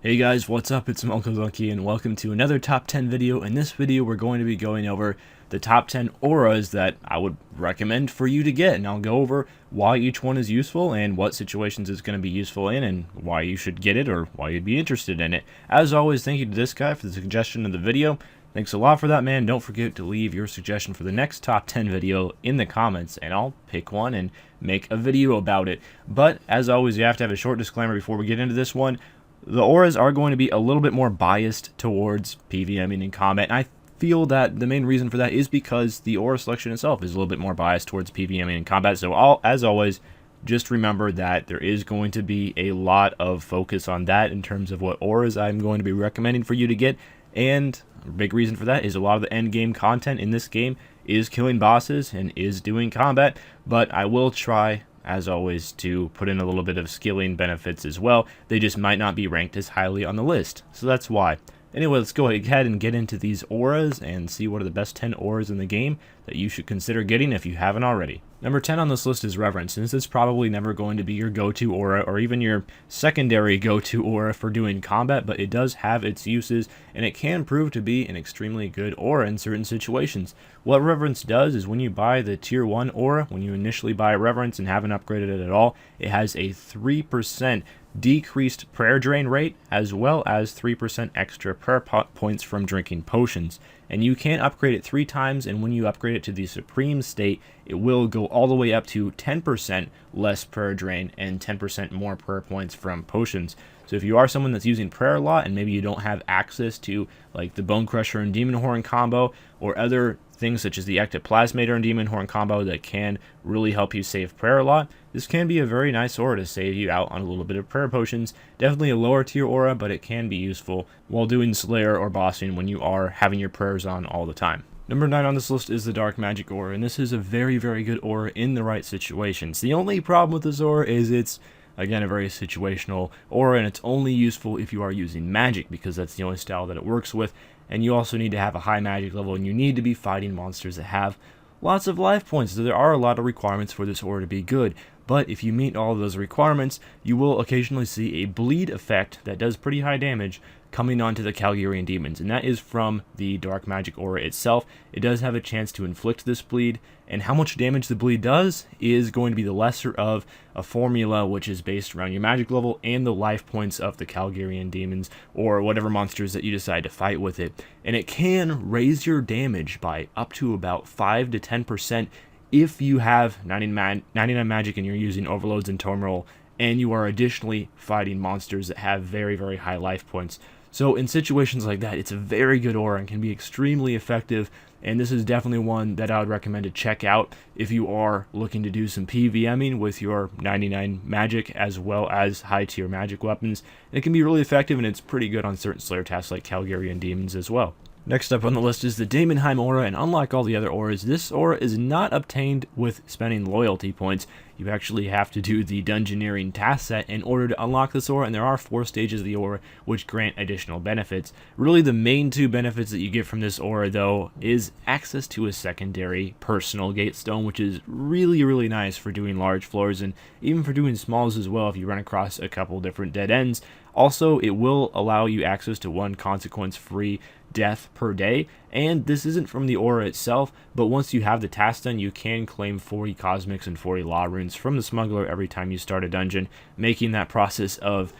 Hey guys, what's up? It's munclesonkey and welcome to another top 10 video. In this video, we're going to be going over the top 10 auras that I would recommend for you to get, and I'll go over why each one is useful and what situations it's going to be useful in and why you should get it or why you'd be interested in it. As always, thank you to this guy for the suggestion of the video. Thanks a lot for that, man. Don't forget to leave your suggestion for the next top 10 video in the comments, and I'll pick one and make a video about it. But as always, you have to have a short disclaimer before we get into this one. The auras are going to be a little bit more biased towards PvMing in combat, and I feel that the main reason for that is because the aura selection itself is a little bit more biased towards PvMing in combat. So as always, just remember that there is going to be a lot of focus on that in terms of what auras I'm going to be recommending for you to get, and a big reason for that is a lot of the end game content in this game is killing bosses and is doing combat, but I will try, as always, to put in a little bit of skilling benefits as well. They just might not be ranked as highly on the list, so that's why. Anyway, let's go ahead and get into these auras and see what are the best 10 auras in the game that you should consider getting if you haven't already. Number 10 on this list is Reverence, and this is probably never going to be your go-to aura or even your secondary go-to aura for doing combat, but it does have its uses, and it can prove to be an extremely good aura in certain situations. What Reverence does is when you buy the tier 1 aura, when you initially buy Reverence and haven't upgraded it at all, it has a 3% decreased prayer drain rate, as well as 3% extra prayer points from drinking potions. And you can upgrade it 3 times, and when you upgrade it to the supreme state, it will go all the way up to 10% less prayer drain and 10% more prayer points from potions. So if you are someone that's using prayer a lot and maybe you don't have access to like the Bone Crusher and Demon Horn combo or other things such as the Ectoplasmator and Demon Horn combo that can really help you save prayer a lot, this can be a very nice aura to save you out on a little bit of prayer potions. Definitely a lower tier aura, but it can be useful while doing Slayer or bossing when you are having your prayers on all the time. Number 9 on this list is the Dark Magic aura, and this is a very, very good aura in the right situations. The only problem with this aura is it's, again, a very situational aura, and it's only useful if you are using magic, because that's the only style that it works with. And you also need to have a high magic level, and you need to be fighting monsters that have lots of life points. So there are a lot of requirements for this aura to be good. But if you meet all of those requirements, you will occasionally see a bleed effect that does pretty high damage coming onto the Calgarian demons, and that is from the Dark Magic aura itself. It does have a chance to inflict this bleed, and how much damage the bleed does is going to be the lesser of a formula which is based around your magic level and the life points of the Calgarian demons or whatever monsters that you decide to fight with it. And it can raise your damage by up to about 5 to 10% if you have 99 magic and you're using overloads and tome roll, and you are additionally fighting monsters that have very, very high life points. So in situations like that, it's a very good aura and can be extremely effective, and this is definitely one that I would recommend to check out if you are looking to do some PvMing with your 99 magic as well as high tier magic weapons. And it can be really effective, and it's pretty good on certain Slayer tasks like Calgarian demons as well. Next up on the list is the Daemon Himola aura, and unlike all the other auras, this aura is not obtained with spending loyalty points. You actually have to do the Dungeoneering task set in order to unlock this aura, and there are 4 stages of the aura which grant additional benefits. Really, the main 2 benefits that you get from this aura, though, is access to a secondary personal gatestone, which is really, really nice for doing large floors and even for doing smalls as well if you run across a couple different dead ends. Also, it will allow you access to 1 consequence-free death per day, and this isn't from the aura itself, but once you have the task done, you can claim 40 cosmics and 40 law runes from the smuggler every time you start a dungeon, making that process of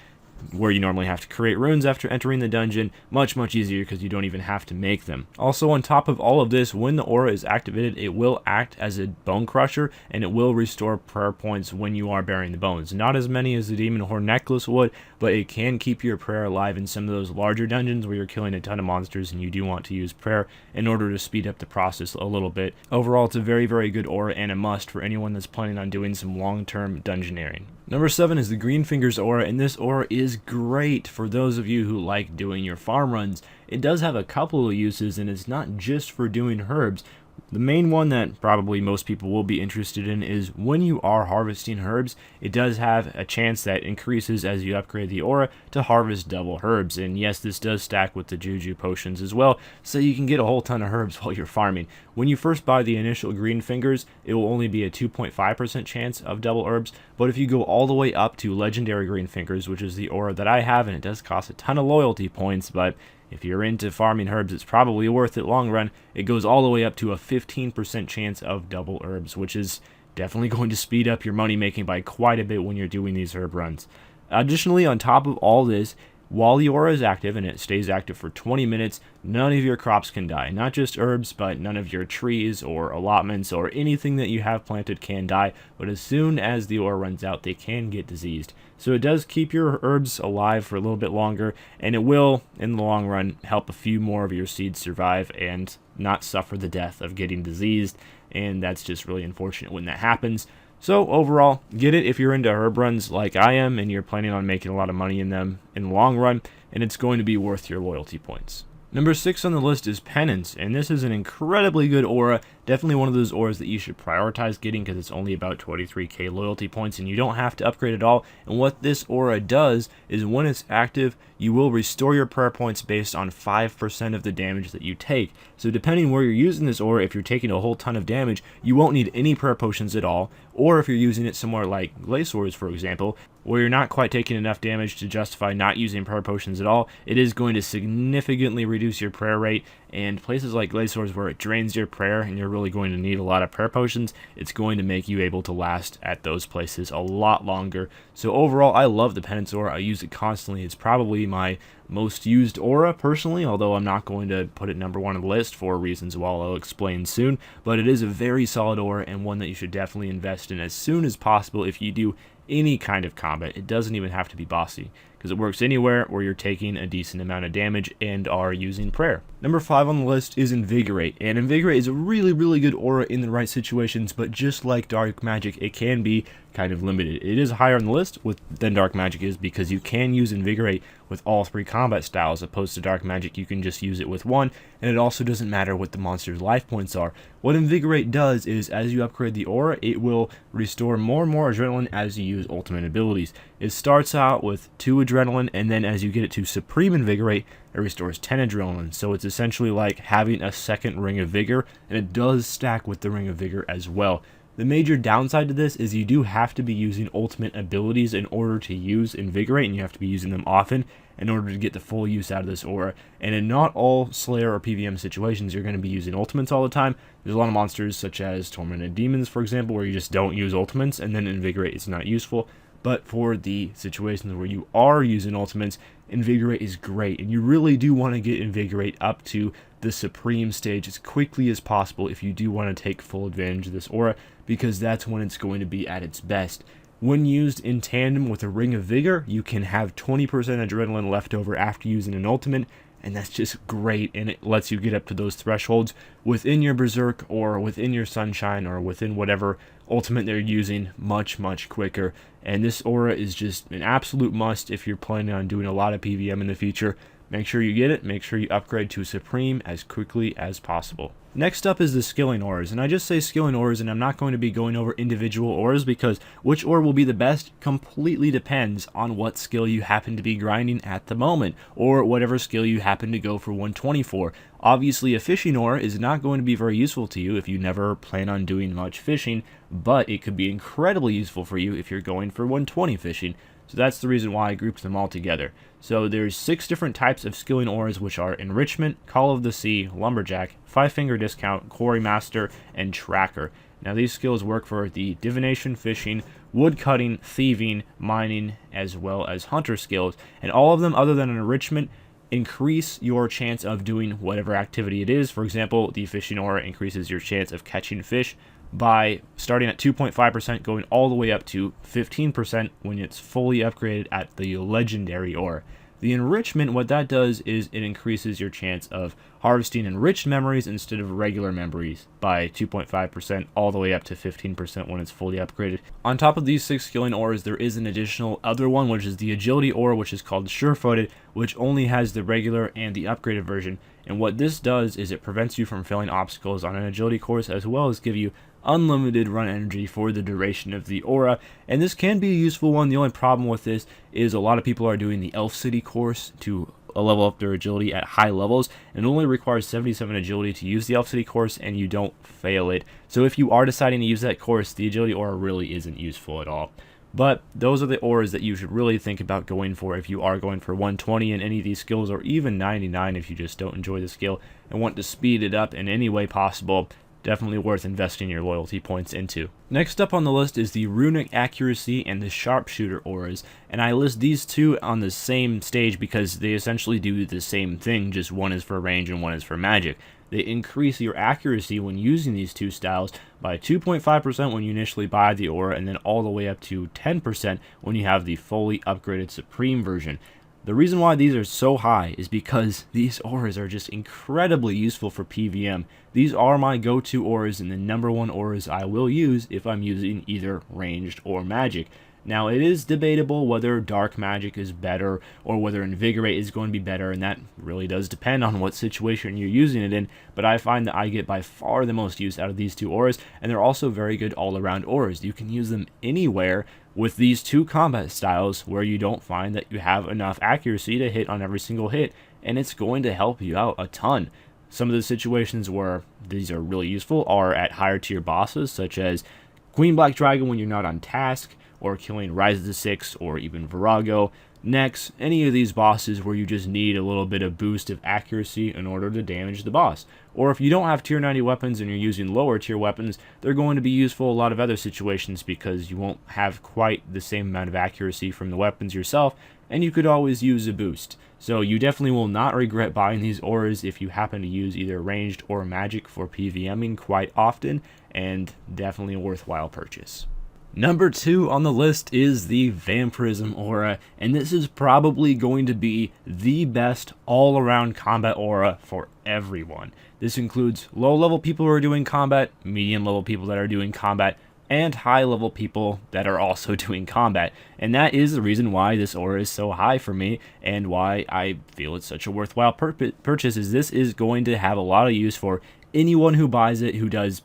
where you normally have to create runes after entering the dungeon much, much easier because you don't even have to make them. Also, on top of all of this, when the aura is activated, it will act as a bone crusher, and it will restore prayer points when you are bearing the bones. Not as many as the Demon Horn necklace would, but it can keep your prayer alive in some of those larger dungeons where you're killing a ton of monsters and you do want to use prayer in order to speed up the process a little bit. Overall, it's a very, very good aura and a must for anyone that's planning on doing some long-term dungeoneering. Number 7 is the Greenfingers aura, and this aura is great for those of you who like doing your farm runs. It does have a couple of uses, and it's not just for doing herbs. The main one that probably most people will be interested in is when you are harvesting herbs, it does have a chance that increases as you upgrade the aura to harvest double herbs. And yes, this does stack with the Juju potions as well, so you can get a whole ton of herbs while you're farming. When you first buy the initial Greenfingers, it will only be a 2.5% chance of double herbs, but if you go all the way up to Legendary Greenfingers, which is the aura that I have, and it does cost a ton of loyalty points, but if you're into farming herbs, it's probably worth it long run. It goes all the way up to a 15% chance of double herbs, which is definitely going to speed up your money making by quite a bit when you're doing these herb runs. Additionally, on top of all this, while the aura is active, and it stays active for 20 minutes, none of your crops can die. Not just herbs, but none of your trees or allotments or anything that you have planted can die. But as soon as the aura runs out, they can get diseased. So it does keep your herbs alive for a little bit longer, and it will, in the long run, help a few more of your seeds survive and not suffer the death of getting diseased. And that's just really unfortunate when that happens. So overall, get it if you're into herb runs like I am and you're planning on making a lot of money in them in the long run, and it's going to be worth your loyalty points. Number 6 on the list is Penance, and this is an incredibly good aura. Definitely one of those auras that you should prioritize getting because it's only about 23k loyalty points and you don't have to upgrade at all. And what this aura does is when it's active, you will restore your prayer points based on 5% of the damage that you take. So depending where you're using this aura, if you're taking a whole ton of damage, you won't need any prayer potions at all. Or if you're using it somewhere like Glaciers, for example, where you're not quite taking enough damage to justify not using prayer potions at all, it is going to significantly reduce your prayer rate. And places like Glaciers where it drains your prayer and you're really going to need a lot of prayer potions, it's going to make you able to last at those places a lot longer. So overall, I love the Penance aura. I use it constantly. It's probably my most used aura personally, although I'm not going to put it number 1 on the list for reasons I'll explain soon. But it is a very solid aura and one that you should definitely invest in as soon as possible if you do any kind of combat. It doesn't even have to be bossy, because it works anywhere where you're taking a decent amount of damage and are using prayer. Number 5 on the list is Invigorate, and Invigorate is a really good aura in the right situations, but just like Dark Magic, it can be kind of limited. It is higher on the list than Dark Magic is because you can use Invigorate with all 3 combat styles, opposed to Dark Magic you can just use it with 1, and it also doesn't matter what the monster's life points are. What Invigorate does is as you upgrade the aura, it will restore more and more adrenaline as you use ultimate abilities. It starts out with 2 adrenaline, and then as you get it to Supreme Invigorate, it restores 10 adrenaline. So it's essentially like having a second Ring of Vigor, and it does stack with the Ring of Vigor as well. The major downside to this is you do have to be using ultimate abilities in order to use Invigorate, and you have to be using them often in order to get the full use out of this aura. And in not all Slayer or PVM situations you're going to be using ultimates all the time. There's a lot of monsters such as Tormented Demons, for example, where you just don't use ultimates, and then Invigorate is not useful. But for the situations where you are using ultimates, Invigorate is great, and you really do want to get Invigorate up to the Supreme stage as quickly as possible if you do want to take full advantage of this aura, because that's when it's going to be at its best. When used in tandem with a Ring of Vigor, you can have 20% adrenaline left over after using an ultimate, and that's just great, and it lets you get up to those thresholds within your Berserk or within your Sunshine or within whatever ultimate they're using much quicker. And this aura is just an absolute must if you're planning on doing a lot of PVM in the future. Make sure you get it, make sure you upgrade to Supreme as quickly as possible. Next up is the skilling auras, and I just say skilling auras and I'm not going to be going over individual auras because which aura will be the best completely depends on what skill you happen to be grinding at the moment, or whatever skill you happen to go for 120 for. Obviously a fishing aura is not going to be very useful to you if you never plan on doing much fishing, but it could be incredibly useful for you if you're going for 120 fishing. So that's the reason why I grouped them all together. So there's 6 different types of skilling auras, which are Enrichment, Call of the Sea, Lumberjack, 5-Finger Discount, Quarry Master, and Tracker. Now these skills work for the Divination, Fishing, Woodcutting, Thieving, Mining, as well as Hunter skills. And all of them, other than an Enrichment, increase your chance of doing whatever activity it is. For example, the Fishing aura increases your chance of catching fish by starting at 2.5%, going all the way up to 15% when it's fully upgraded at the Legendary aura. The enrichment, what that does is it increases your chance of harvesting enriched memories instead of regular memories by 2.5% all the way up to 15% when it's fully upgraded. On top of these 6 skilling auras, there is an additional other one, which is the agility aura, which is called sure-footed, which only has the regular and the upgraded version. And what this does is it prevents you from failing obstacles on an agility course, as well as give you unlimited run energy for the duration of the aura. And this can be a useful one. The only problem with this is a lot of people are doing the Elf City course to level up their agility at high levels, and it only requires 77 agility to use the Elf City course, and you don't fail it. So if you are deciding to use that course, the agility aura really isn't useful at all. But those are the auras that you should really think about going for if you are going for 120 in any of these skills, or even 99 if you just don't enjoy the skill and want to speed it up in any way possible. Definitely worth investing your loyalty points into. Next up on the list is the Runic Accuracy and the Sharpshooter auras, and I list these two on the same stage because they essentially do the same thing, just one is for range and one is for magic. They increase your accuracy when using these two styles by 2.5% when you initially buy the aura, and then all the way up to 10% when you have the fully upgraded Supreme version. The reason why these are so high is because these auras are just incredibly useful for PvM. These are my go-to auras and the #1 auras I will use if I'm using either ranged or magic. Now, it is debatable whether dark magic is better or whether invigorate is going to be better, and that really does depend on what situation you're using it in, but I find that I get by far the most use out of these two auras, and they're also very good all-around auras. You can use them anywhere with these two combat styles where you don't find that you have enough accuracy to hit on every single hit, and it's going to help you out a ton. Some of the situations where these are really useful are at higher tier bosses, such as Queen Black Dragon when you're not on task, or killing Rise of the Six, or even Virago. Next, any of these bosses where you just need a little bit of boost of accuracy in order to damage the boss. Or if you don't have tier 90 weapons and you're using lower tier weapons, they're going to be useful a lot of other situations because you won't have quite the same amount of accuracy from the weapons yourself, and you could always use a boost. So you definitely will not regret buying these auras if you happen to use either ranged or magic for PvMing quite often, and definitely a worthwhile purchase. Number 2 on the list is the Vampirism aura, and this is probably going to be the best all-around combat aura for everyone. This includes low-level people who are doing combat, medium-level people that are doing combat, and high-level people that are also doing combat. And that is the reason why this aura is so high for me, and why I feel it's such a worthwhile purchase, is this is going to have a lot of use for anyone who buys it who does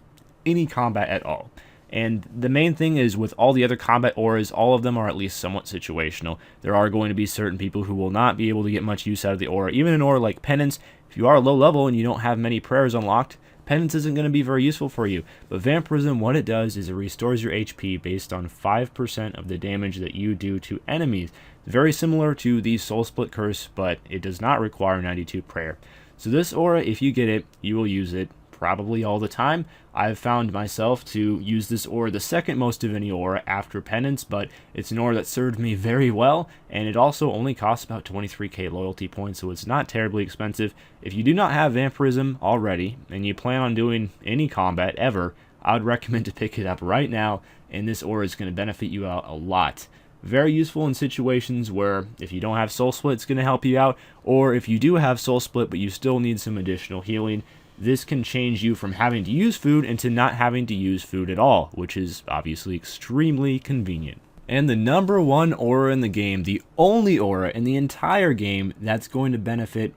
any combat at all. And the main thing is, with all the other combat auras, all of them are at least somewhat situational. There are going to be certain people who will not be able to get much use out of the aura. Even an aura like Penance, if you are low level and you don't have many prayers unlocked, Penance isn't going to be very useful for you. But Vampirism, what it does is it restores your HP based on 5% of the damage that you do to enemies. Very similar to the Soul Split Curse, but it does not require 92 prayer. So this aura, if you get it, you will use it probably all the time. I've found myself to use this aura the second most of any aura after Penance, but it's an aura that served me very well, and it also only costs about 23k loyalty points, so it's not terribly expensive. If you do not have Vampirism already, and you plan on doing any combat ever, I would recommend to pick it up right now, and this aura is going to benefit you out a lot. Very useful in situations where if you don't have Soul Split, it's going to help you out, or if you do have Soul Split but you still need some additional healing, this can change you from having to use food into not having to use food at all, which is obviously extremely convenient. And the #1 aura in the game, the only aura in the entire game that's going to benefit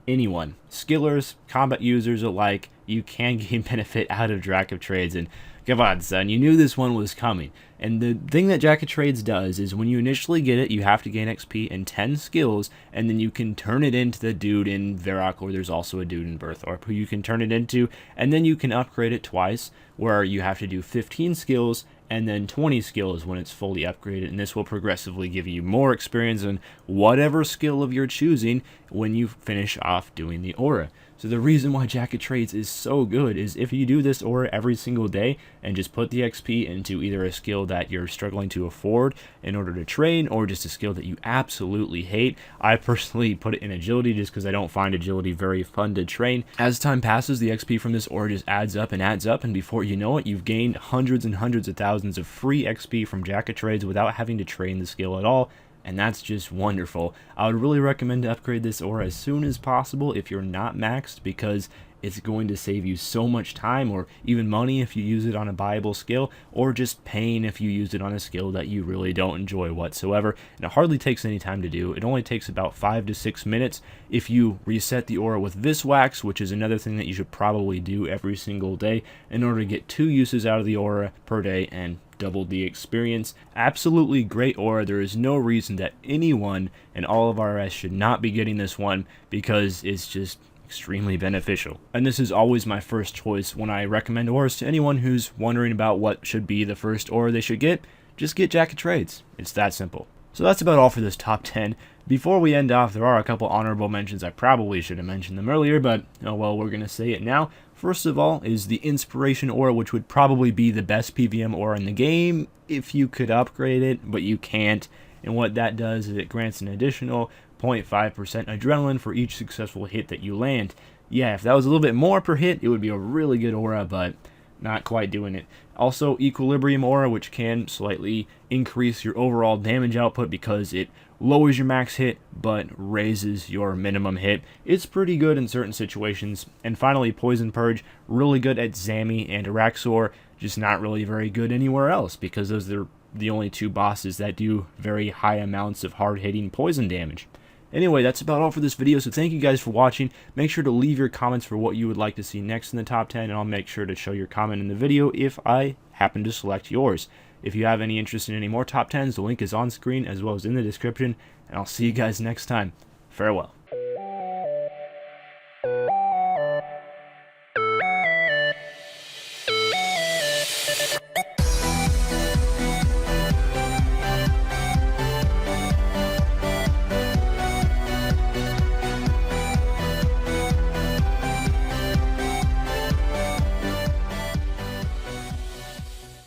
anyone, skillers, combat users alike, you can gain benefit out of Jack of Trades. And come on, son, you knew this one was coming. And the thing that Jack of Trades does is when you initially get it, you have to gain XP and 10 skills, and then you can turn it into the dude in Varrock, or there's also a dude in Berthorpe who you can turn it into, and then you can upgrade it twice, where you have to do 15 skills and then 20 skills when it's fully upgraded, and this will progressively give you more experience in whatever skill of your choosing when you finish off doing the aura. So the reason why Jack of Trades is so good is if you do this aura every single day and just put the XP into either a skill that you're struggling to afford in order to train, or just a skill that you absolutely hate. I personally put it in agility just because I don't find agility very fun to train. As time passes, the XP from this aura just adds up, and before you know it, you've gained hundreds and hundreds of thousands of free XP from Jack of Trades without having to train the skill at all. and that's just wonderful. I would really recommend to upgrade this aura as soon as possible if you're not maxed, because it's going to save you so much time or even money if you use it on a buyable skill, or just pain if you use it on a skill that you really don't enjoy whatsoever. And it hardly takes any time to do. It only takes about 5 to 6 minutes if you reset the aura with Vis Wax, which is another thing that you should probably do every single day in order to get 2 uses out of the aura per day and double the experience. Absolutely great aura. There is no reason that anyone in all of RS should not be getting this one, because it's just extremely beneficial. And this is always my first choice when I recommend auras to anyone who's wondering about what should be the first aura they should get. Just get Jack of Trades. It's that simple. So that's about all for this top 10. Before we end off, there are a couple honorable mentions. I probably should have mentioned them earlier, but oh well, we're going to say it now. First of all is the Inspiration Aura, which would probably be the best PVM aura in the game if you could upgrade it, but you can't. And what that does is it grants an additional 0.5% adrenaline for each successful hit that you land. Yeah, if that was a little bit more per hit, it would be a really good aura, but not quite doing it. Also, Equilibrium Aura, which can slightly increase your overall damage output because it lowers your max hit but raises your minimum hit. It's pretty good in certain situations. And finally, Poison Purge, really good at Zami and Araxor, just not really very good anywhere else, because those are the only 2 bosses that do very high amounts of hard-hitting poison damage. Anyway, that's about all for this video, so thank you guys for watching. Make sure to leave your comments for what you would like to see next in the top 10, and I'll make sure to show your comment in the video if I happen to select yours. If you have any interest in any more top 10s, the link is on screen as well as in the description, and I'll see you guys next time. Farewell.